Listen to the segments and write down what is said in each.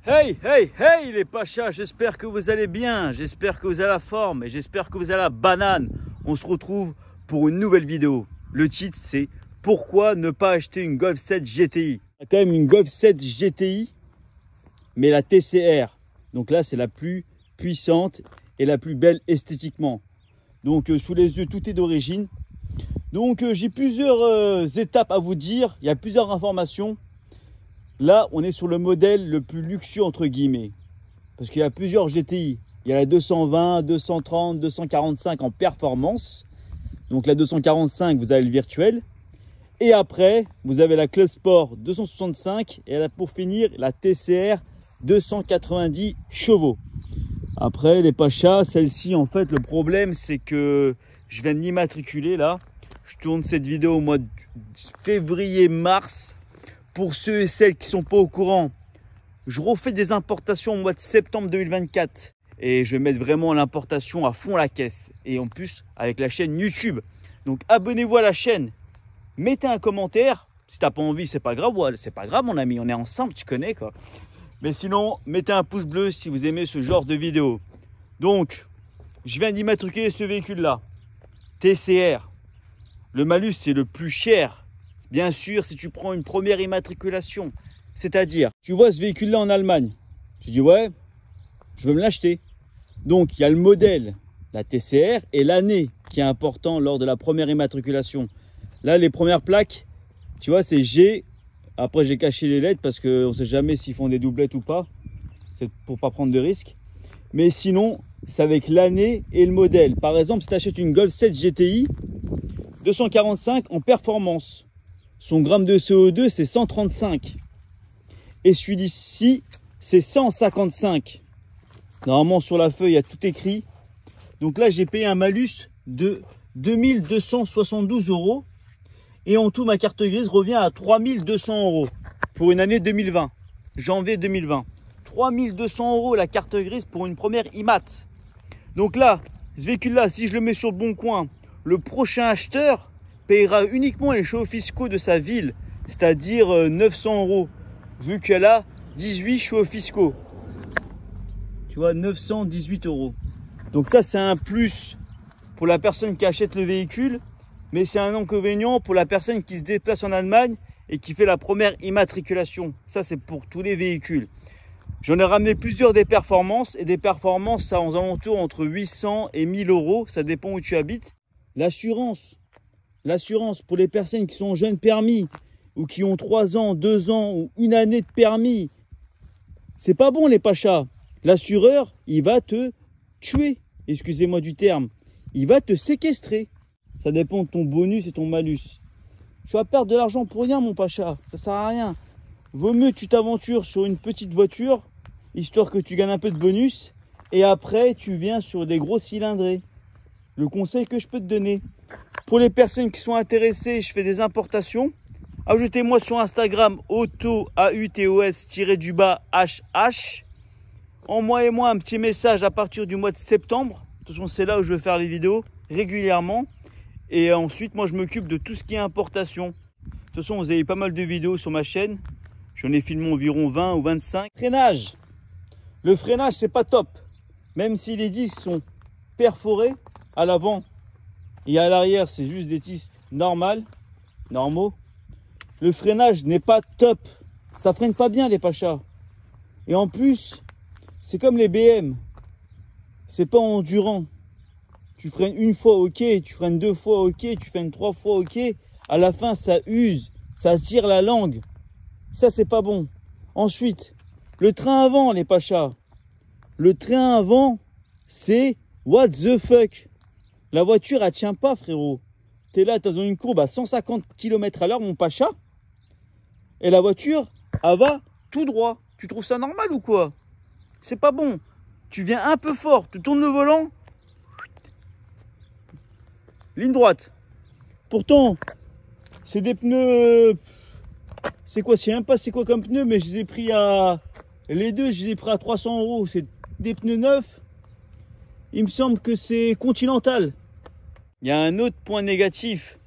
Hey, hey, hey les pachas, j'espère que vous allez bien, j'espère que vous avez la forme et j'espère que vous avez la banane. On se retrouve pour une nouvelle vidéo. Le titre c'est « Pourquoi ne pas acheter une Golf 7 GTI ?» Il y a quand même une Golf 7 GTI, mais la TCR. Donc là, c'est la plus puissante et la plus belle esthétiquement. Donc sous les yeux, tout est d'origine. Donc j'ai plusieurs étapes à vous dire, il y a plusieurs informations. Là, on est sur le modèle le plus luxueux entre guillemets. Parce qu'il y a plusieurs GTI. Il y a la 220, 230, 245 en performance. Donc la 245, vous avez le virtuel. Et après, vous avez la Club Sport 265. Et là, pour finir, la TCR 290 chevaux. Après, les pachas, celle-ci, en fait, le problème, c'est que je viens de l'immatriculer là. Je tourne cette vidéo au mois de février-mars. Pour ceux et celles qui ne sont pas au courant, je refais des importations au mois de septembre 2024. Et je vais mettre vraiment l'importation à fond la caisse. Et en plus, avec la chaîne YouTube. Donc, abonnez-vous à la chaîne. Mettez un commentaire. Si tu n'as pas envie, c'est pas grave. Ouais, c'est pas grave, mon ami. On est ensemble, tu connais, quoi. Mais sinon, mettez un pouce bleu si vous aimez ce genre de vidéo. Donc, je viens d'immatriculer ce véhicule-là. TCR. Le malus, c'est le plus cher. Bien sûr, si tu prends une première immatriculation, c'est-à-dire, tu vois ce véhicule-là en Allemagne, tu dis ouais, je veux me l'acheter. Donc, il y a le modèle, la TCR, et l'année qui est important lors de la première immatriculation. Là, les premières plaques, tu vois, c'est G. Après, j'ai caché les lettres parce qu'on ne sait jamais s'ils font des doublettes ou pas. C'est pour pas prendre de risques. Mais sinon, c'est avec l'année et le modèle. Par exemple, si tu achètes une Golf 7 GTI 245 en performance, son gramme de CO2, c'est 135. Et celui-ci, c'est 155. Normalement, sur la feuille, il y a tout écrit. Donc là, j'ai payé un malus de 2272 €. Et en tout, ma carte grise revient à 3200 € pour une année 2020. Janvier 2020. 3200 € la carte grise pour une première IMAT. Donc là, ce véhicule-là, si je le mets sur le bon coin, le prochain acheteur payera uniquement les chevaux fiscaux de sa ville, c'est-à-dire 900 €, vu qu'elle a 18 chevaux fiscaux. Tu vois, 918 €. Donc ça, c'est un plus pour la personne qui achète le véhicule, mais c'est un inconvénient pour la personne qui se déplace en Allemagne et qui fait la première immatriculation. Ça, c'est pour tous les véhicules. J'en ai ramené plusieurs des performances, et des performances, ça aux alentours entre 800 et 1000 €, ça dépend où tu habites. L'assurance. L'assurance pour les personnes qui sont jeunes permis ou qui ont 3 ans, 2 ans ou une année de permis. C'est pas bon les pachas. L'assureur, il va te tuer. Excusez-moi du terme. Il va te séquestrer. Ça dépend de ton bonus et ton malus. Tu vas perdre de l'argent pour rien mon pacha. Ça sert à rien. Vaut mieux que tu t'aventures sur une petite voiture, histoire que tu gagnes un peu de bonus. Et après, tu viens sur des gros cylindrés. Le conseil que je peux te donner. Pour les personnes qui sont intéressées, je fais des importations. Ajoutez-moi sur Instagram auto AUTOS-HH. Envoyez-moi un petit message à partir du mois de septembre. De toute façon, c'est là où je vais faire les vidéos régulièrement. Et ensuite, moi, je m'occupe de tout ce qui est importation. De toute façon, vous avez pas mal de vidéos sur ma chaîne. J'en ai filmé environ 20 ou 25. Freinage. Le freinage, c'est pas top. Même si les disques sont perforés à l'avant et à l'arrière, c'est juste des disques normaux. Le freinage n'est pas top. Ça freine pas bien les pachas. Et en plus, c'est comme les BM. C'est pas endurant. Tu freines une fois, ok. Tu freines 2 fois, ok. Tu freines 3 fois, ok. À la fin, ça use. Ça tire la langue. Ça, c'est pas bon. Ensuite, le train avant, les pachas. Le train avant, c'est what the fuck. La voiture, elle tient pas, frérot. Tu es là, tu as dans une courbe à 150 km/h, mon pacha. Et la voiture, elle va tout droit. Tu trouves ça normal ou quoi? C'est pas bon. Tu viens un peu fort, tu tournes le volant. Ligne droite. Pourtant, c'est des pneus... C'est quoi? Je sais même pas c'est quoi comme pneu, mais je les ai pris à... Les deux, je les ai pris à 300 €. C'est des pneus neufs. Il me semble que c'est Continental. Il y a un autre point négatif,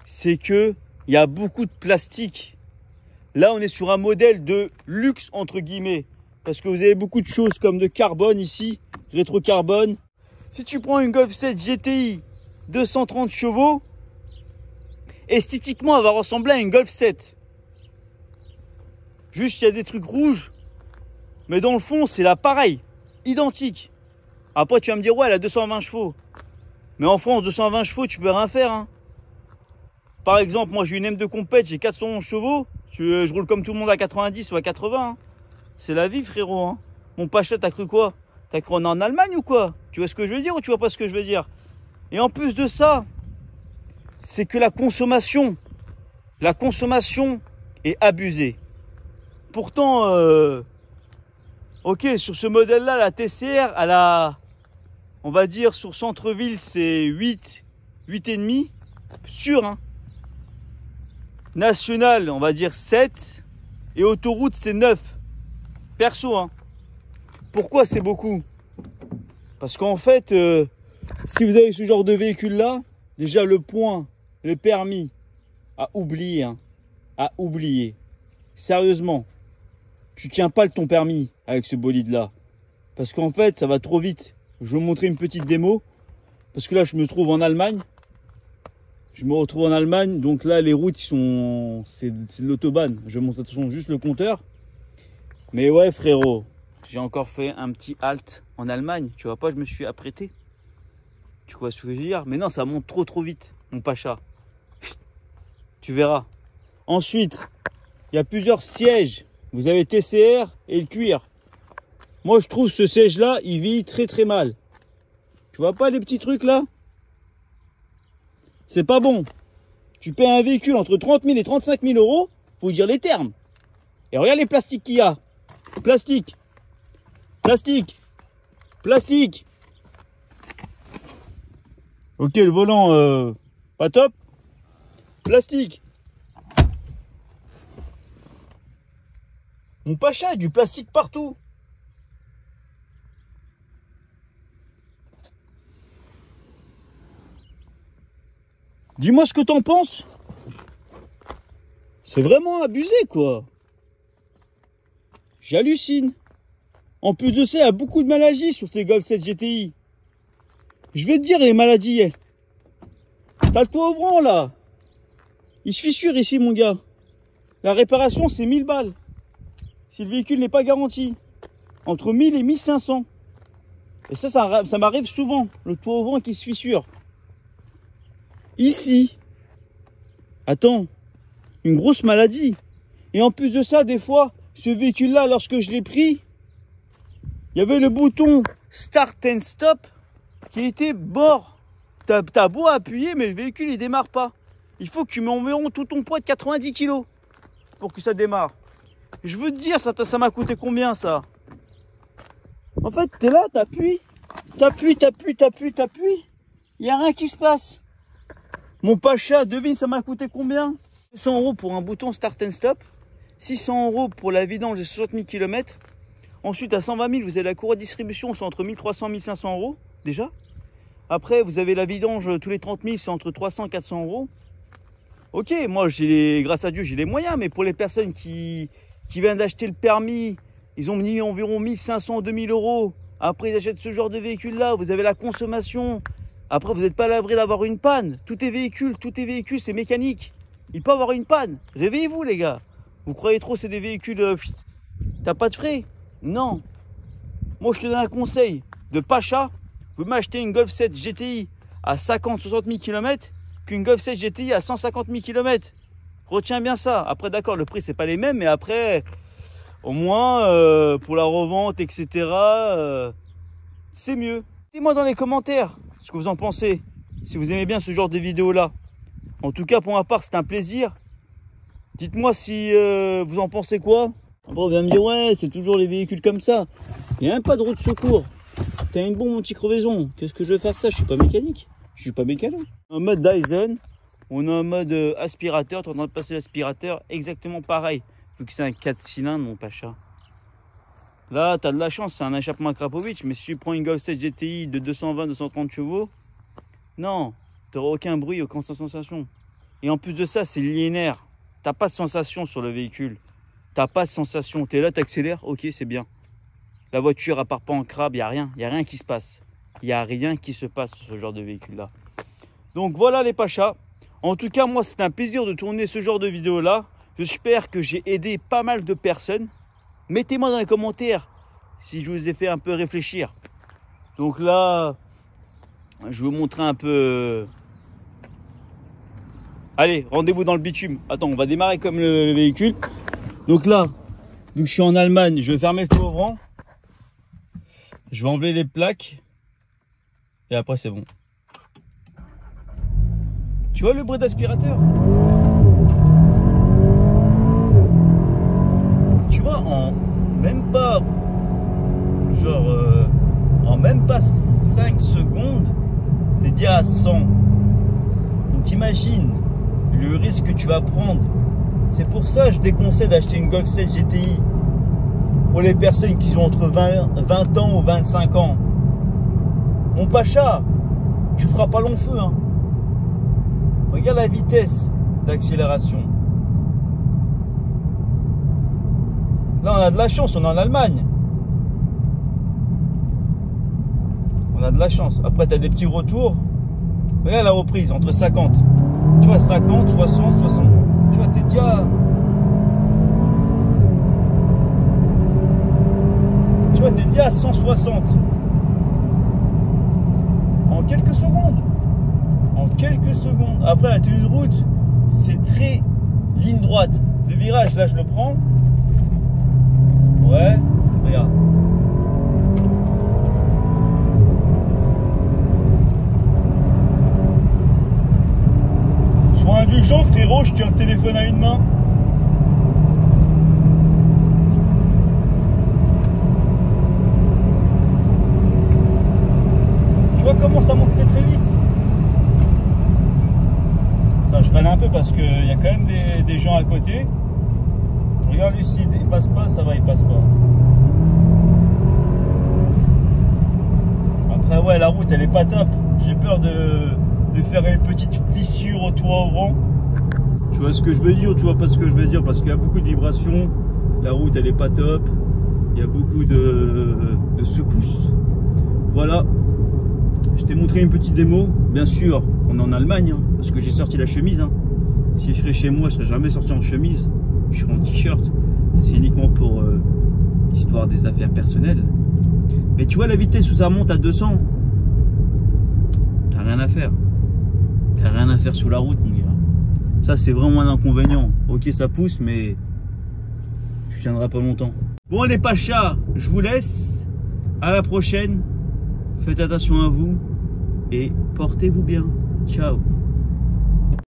c'est que il y a beaucoup de plastique. Là, on est sur un modèle de luxe, entre guillemets. parce que vous avez beaucoup de choses comme de carbone ici, rétrocarbone. Si tu prends une Golf 7 GTI 230 chevaux, esthétiquement, elle va ressembler à une Golf 7. Juste, il y a des trucs rouges, mais dans le fond, c'est là pareil, identique. Après, tu vas me dire, ouais, elle a 220 chevaux. Mais en France, 220 chevaux, tu peux rien faire. Hein. Par exemple, moi, j'ai une M2 Compète, j'ai 411 chevaux. Je roule comme tout le monde à 90 ou à 80. Hein. C'est la vie, frérot. Hein. Mon Pacha, t'as cru quoi? T'as cru on est en Allemagne ou quoi? Tu vois ce que je veux dire ou tu vois pas ce que je veux dire? Et en plus de ça, c'est que la consommation est abusée. Pourtant, ok, sur ce modèle-là, la TCR, elle a, on va dire, sur centre-ville, c'est 8,5, sûr. Hein. National, on va dire 7, et autoroute, c'est 9. Perso, hein. Pourquoi c'est beaucoup? Parce qu'en fait, si vous avez ce genre de véhicule-là, déjà le point, le permis, à oublier, hein, à oublier. Sérieusement, tu tiens pas ton permis avec ce bolide-là. Parce qu'en fait, ça va trop vite. Je vais vous montrer une petite démo. Parce que là, je me trouve en Allemagne. Je me retrouve en Allemagne. Donc là, les routes, c'est de l'autobahn. Je vais montrer de toute façon juste le compteur. Mais ouais, frérot, j'ai encore fait un petit halt en Allemagne. Tu vois pas, je me suis apprêté. Tu vois ce que je veux dire? Mais non, ça monte trop vite, mon Pacha. Tu verras. Ensuite, il y a plusieurs sièges. Vous avez TCR et le cuir. Moi, je trouve ce siège-là, il vieillit très mal. Tu vois pas les petits trucs là? C'est pas bon. Tu paies un véhicule entre 30 000 et 35 000 euros, faut dire les termes. Et regarde les plastiques qu'il y a. Plastique. Plastique. Plastique. Ok, le volant, pas top. Plastique. Mon Pacha, du plastique partout. Dis-moi ce que t'en penses. C'est vraiment abusé, quoi. J'hallucine. En plus de ça, il y a beaucoup de maladies sur ces Golf 7 GTI. Je vais te dire les maladies. T'as le toit ouvrant, là. Il se fissure ici, mon gars. La réparation, c'est 1000 balles. Si le véhicule n'est pas garanti. Entre 1000 et 1500. Et ça m'arrive souvent. Le toit ouvrant qui se fissure. Ici. Attends. Une grosse maladie. Et en plus de ça, des fois, ce véhicule-là, lorsque je l'ai pris, il y avait le bouton Start and Stop qui était mort. T'as beau appuyer, mais le véhicule, il démarre pas. Il faut que tu mets environ tout ton poids de 90 kg pour que ça démarre. Je veux te dire, ça m'a coûté combien, ça? En fait, t'es là, t'appuies. Il n'y a rien qui se passe. Mon Pacha, devine, ça m'a coûté combien? 100 € pour un bouton Start and Stop. 600 € pour la vidange de 60 000 km. Ensuite, à 120 000, vous avez la courroie de distribution, c'est entre 1300 et 1500 € déjà. Après, vous avez la vidange tous les 30 000, c'est entre 300 et 400 €. Ok, moi, grâce à Dieu, j'ai les moyens, mais pour les personnes qui viennent d'acheter le permis, ils ont mis environ 1500, 2000 €. Après, ils achètent ce genre de véhicule-là, vous avez la consommation. Après, vous n'êtes pas à l'abri d'avoir une panne. Tout est véhicule, c'est mécanique. Il peut avoir une panne. Réveillez-vous, les gars. Vous croyez trop, c'est des véhicules... T'as pas de frais? Non. Moi, je te donne un conseil. De Pacha, vous m'achetez une Golf 7 GTI à 50-60 000 km qu'une Golf 7 GTI à 150 000 km. Retiens bien ça. Après, d'accord, le prix, c'est pas les mêmes, mais après, au moins, pour la revente, etc., c'est mieux. Dites-moi dans les commentaires ce que vous en pensez, si vous aimez bien ce genre de vidéos-là. En tout cas, pour ma part, c'est un plaisir. Dites-moi si vous en pensez quoi. Après, on va me dire, ouais, c'est toujours les véhicules comme ça. Il n'y a même pas de roue de secours. T'as une bombe anti-crevaison. Qu'est-ce que je vais faire ça? Je suis pas mécanique. Je suis pas mécano. En mode Dyson, on a un mode aspirateur. Tu es en train de passer l'aspirateur exactement pareil. Vu que c'est un 4 cylindres, mon Pacha. Là, tu as de la chance, c'est un échappement à Krapovic. Mais si tu prends une Golf 7 GTI de 220-230 chevaux, non, tu n'auras aucun bruit, aucune sensation. Et en plus de ça, c'est linéaire. Tu n'as pas de sensation sur le véhicule. Tu n'as pas de sensation. Tu es là, tu accélères, ok, c'est bien. La voiture, à part pas en crabe, il n'y a rien qui se passe. Il n'y a rien qui se passe sur ce genre de véhicule-là. Donc voilà les Pachas. En tout cas, moi, c'est un plaisir de tourner ce genre de vidéo-là. J'espère que j'ai aidé pas mal de personnes. Mettez-moi dans les commentaires si je vous ai fait un peu réfléchir. Donc là, je vais vous montrer un peu... Allez, rendez-vous dans le bitume. Attends, on va démarrer comme le véhicule. Donc là, vu que je suis en Allemagne, je vais fermer le couvrant. Je vais enlever les plaques. Et après, c'est bon. Tu vois le bruit d'aspirateur? Tu vois, en même pas... Genre... en même pas 5 secondes, t'es déjà à 100. Donc t'imagines le risque que tu vas prendre. C'est pour ça que je déconseille d'acheter une Golf 7 GTI pour les personnes qui ont entre 20 ans ou 25 ans. Mon Pacha, tu feras pas long feu, hein. Regarde la vitesse d'accélération. Là, on a de la chance, on est en Allemagne. On a de la chance. Après, tu as des petits retours. Regarde la reprise, entre 50. Tu vois, 50, 60, 60. Tu vois, t'es déjà... Tu vois, t'es déjà à 160. En quelques secondes. En quelques secondes. Après, la tenue de route, c'est très ligne droite. Le virage, là, je le prends. Ouais, regarde. Sois indulgent, frérot, je tiens le téléphone à une main. Tu vois comment ça monte très vite. Attends, je freine un peu parce qu'il y a quand même des gens à côté. Regarde lui, s'il passe pas, ça va, il passe pas. Après, ouais, la route, elle est pas top. J'ai peur de faire une petite fissure au toit avant. Tu vois ce que je veux dire? Tu vois pas ce que je veux dire? Parce qu'il y a beaucoup de vibrations. La route, elle est pas top. Il y a beaucoup de secousses. Voilà. Je t'ai montré une petite démo. Bien sûr, on est en Allemagne, hein, parce que j'ai sorti la chemise. Hein. Si je serais chez moi, je serais jamais sorti en chemise. Je serais en t-shirt. C'est uniquement pour histoire des affaires personnelles. Mais tu vois la vitesse où ça monte à 200. T'as rien à faire. T'as rien à faire sur la route, mon gars. Ça, c'est vraiment un inconvénient. Ok, ça pousse, mais tu tiendras pas longtemps. Bon, les Pachas, je vous laisse. À la prochaine. Faites attention à vous et portez-vous bien. Ciao.